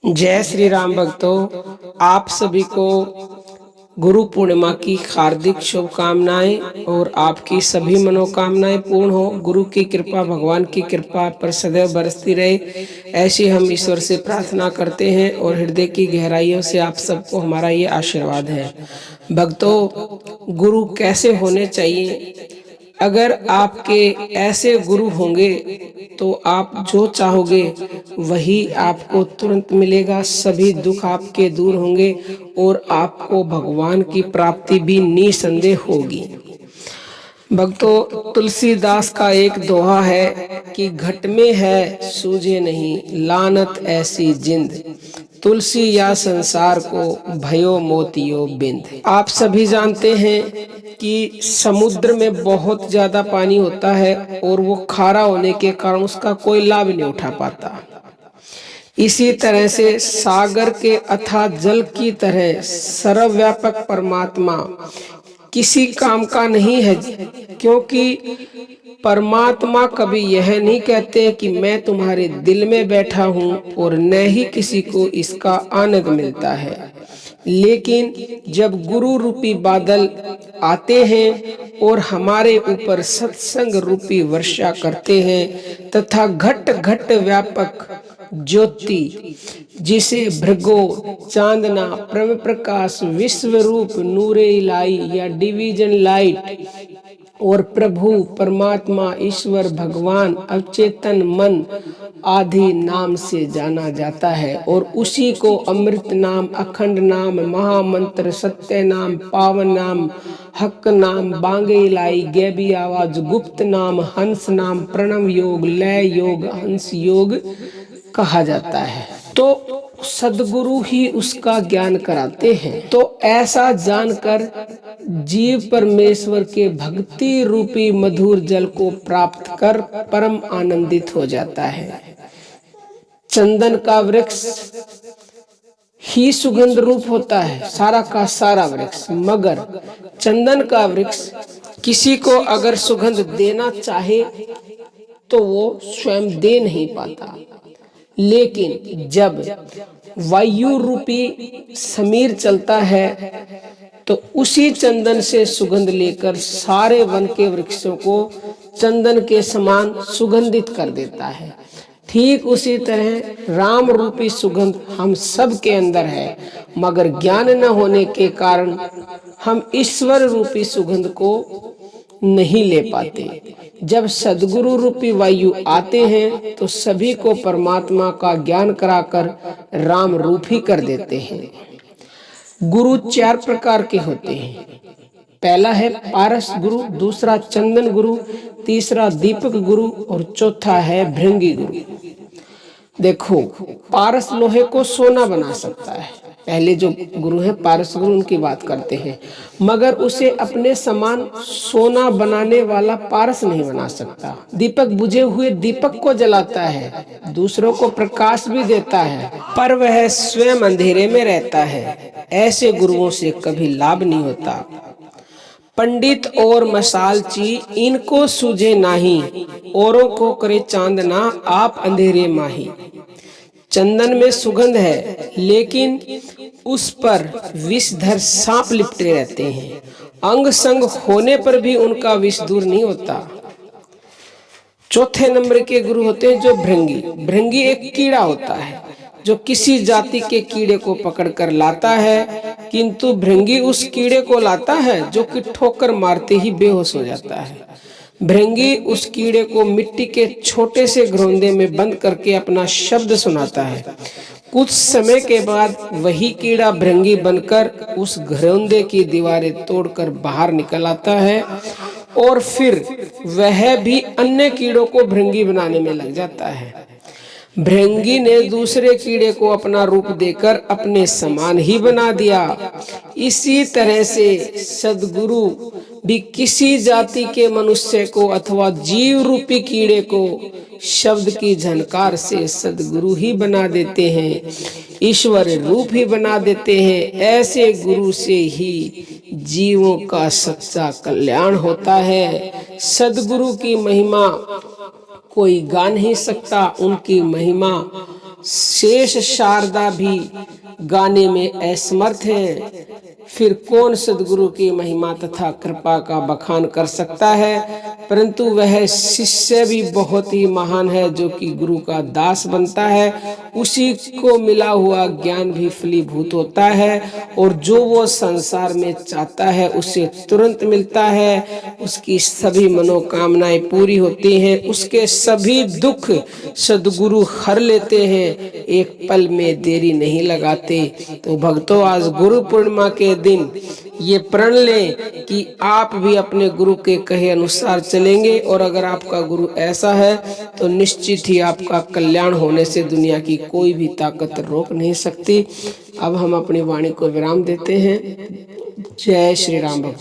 जय श्री राम भक्तों, आप सभी को गुरु पूर्णिमा की हार्दिक शुभकामनाएं और आपकी सभी मनोकामनाएं पूर्ण हो। गुरु की कृपा, भगवान की कृपा पर सदैव बरसती रहे, ऐसी हम ईश्वर से प्रार्थना करते हैं और हृदय की गहराइयों से आप सबको हमारा ये आशीर्वाद है। भक्तों, गुरु कैसे होने चाहिए? अगर आपके ऐसे गुरु होंगे तो आप जो चाहोगे वही आपको तुरंत मिलेगा, सभी दुख आपके दूर होंगे और आपको भगवान की प्राप्ति भी निसंदेह होगी। भक्तों, तुलसीदास का एक दोहा है कि घट में है सूझे नहीं, लानत ऐसी जिंद, तुलसी या संसार को भयो मोतियो बिंद। आप सभी जानते हैं कि समुद्र में बहुत ज्यादा पानी होता है और वो खारा होने के कारण उसका कोई लाभ नहीं उठा पाता। इसी तरह से सागर के अथाह जल की तरह सर्वव्यापक परमात्मा किसी काम का नहीं है, क्योंकि परमात्मा कभी यह नहीं कहते कि मैं तुम्हारे दिल में बैठा हूँ और न ही किसी को इसका आनंद मिलता है। लेकिन जब गुरु रूपी बादल आते हैं और हमारे ऊपर सत्संग रूपी वर्षा करते हैं तथा घट घट व्यापक ज्योति, जिसे भृगो, चांदना, परम प्रकाश, विश्व रूप, नूरे इलाई या डिवीजन लाइट और प्रभु परमात्मा ईश्वर भगवान अवचेतन मन आदि नाम से जाना जाता है और उसी को अमृत नाम, अखंड नाम, महामंत्र, सत्य नाम, पावन नाम, हक नाम, बांगे इलाई, गैबी आवाज, गुप्त नाम, हंस नाम, प्रणव योग, लय योग, हंस योग कहा जाता है। तो सदगुरु ही उसका ज्ञान कराते हैं। तो ऐसा जानकर जीव परमेश्वर के भक्ति रूपी मधुर जल को प्राप्त कर परम आनंदित हो जाता है। चंदन का वृक्ष ही सुगंध रूप होता है, सारा का सारा वृक्ष, मगर चंदन का वृक्ष किसी को अगर सुगंध देना चाहे तो वो स्वयं दे नहीं पाता। लेकिन जब वायु रूपी समीर चलता है तो उसी चंदन से सुगंध लेकर सारे वन के वृक्षों को चंदन के समान सुगंधित कर देता है। ठीक उसी तरह राम रूपी सुगंध हम सब के अंदर है, मगर ज्ञान न होने के कारण हम ईश्वर रूपी सुगंध को नहीं ले पाते। जब सदगुरु रूपी वायु आते हैं तो सभी को परमात्मा का ज्ञान कराकर राम रूप ही कर देते हैं। गुरु चार प्रकार के होते हैं। पहला है पारस गुरु, दूसरा चंदन गुरु, तीसरा दीपक गुरु और चौथा है भृंगी गुरु। देखो, पारस लोहे को सोना बना सकता है। पहले जो गुरु है पारस गुरु, उनकी बात करते हैं, मगर उसे अपने समान सोना बनाने वाला पारस नहीं बना सकता। दीपक बुझे हुए दीपक को जलाता है, दूसरों को प्रकाश भी देता है, पर वह स्वयं अंधेरे में रहता है। ऐसे गुरुओं से कभी लाभ नहीं होता। पंडित और मसालची इनको सूझे नाही, औरों को करे चांदना आप अंधेरे माही। चंदन में सुगंध है, लेकिन उस पर विषधर सांप लिपटे रहते हैं। अंग संग होने पर भी उनका विष दूर नहीं होता। चौथे नंबर के गुरु होते हैं जो भृंगी। भृंगी एक कीड़ा होता है जो किसी जाति के कीड़े को पकड़कर लाता है, किंतु भृंगी उस कीड़े को लाता है जो कि ठोकर मारते ही बेहोश हो जाता है। भृंगी उस कीड़े को मिट्टी के छोटे से घरोंदे में बंद करके अपना शब्द सुनाता है। कुछ समय के बाद वही कीड़ा भृंगी बनकर उस घरोंदे की दीवारें तोड़कर बाहर निकल आता है और फिर वह भी अन्य कीड़ों को भृंगी बनाने में लग जाता है। भृंगी ने दूसरे कीड़े को अपना रूप देकर अपने समान ही बना दिया। इसी तरह से सदगुरु भी किसी जाति के मनुष्य को अथवा जीव रूपी कीड़े को शब्द की झनकार से सदगुरु ही बना देते हैं, ईश्वर रूप ही बना देते हैं। ऐसे गुरु से ही जीवों का सच्चा कल्याण होता है। सदगुरु की महिमा कोई गा नहीं सकता, उनकी महिमा शेष शारदा भी गाने में असमर्थ हैं। फिर कौन सद्गुरु की महिमा तथा कृपा का बखान कर सकता है। परंतु वह शिष्य भी बहुत ही महान है जो कि गुरु का दास बनता है। उसी को मिला हुआ ज्ञान भी फलीभूत होता है और जो वो संसार में चाहता है उसे तुरंत मिलता है। उसकी सभी मनोकामनाएं पूरी होती हैं। उसके सभी दुख सद्गुरु हर लेते हैं, एक पल में देरी नहीं लगाते। तो भक्तों, आज गुरु पूर्णिमा के दिन ये प्रण लें कि आप भी अपने गुरु के कहे अनुसार चलेंगे और अगर आपका गुरु ऐसा है तो निश्चित ही आपका कल्याण होने से दुनिया की कोई भी ताकत रोक नहीं सकती। अब हम अपनी वाणी को विराम देते हैं। जय श्री राम। भक्त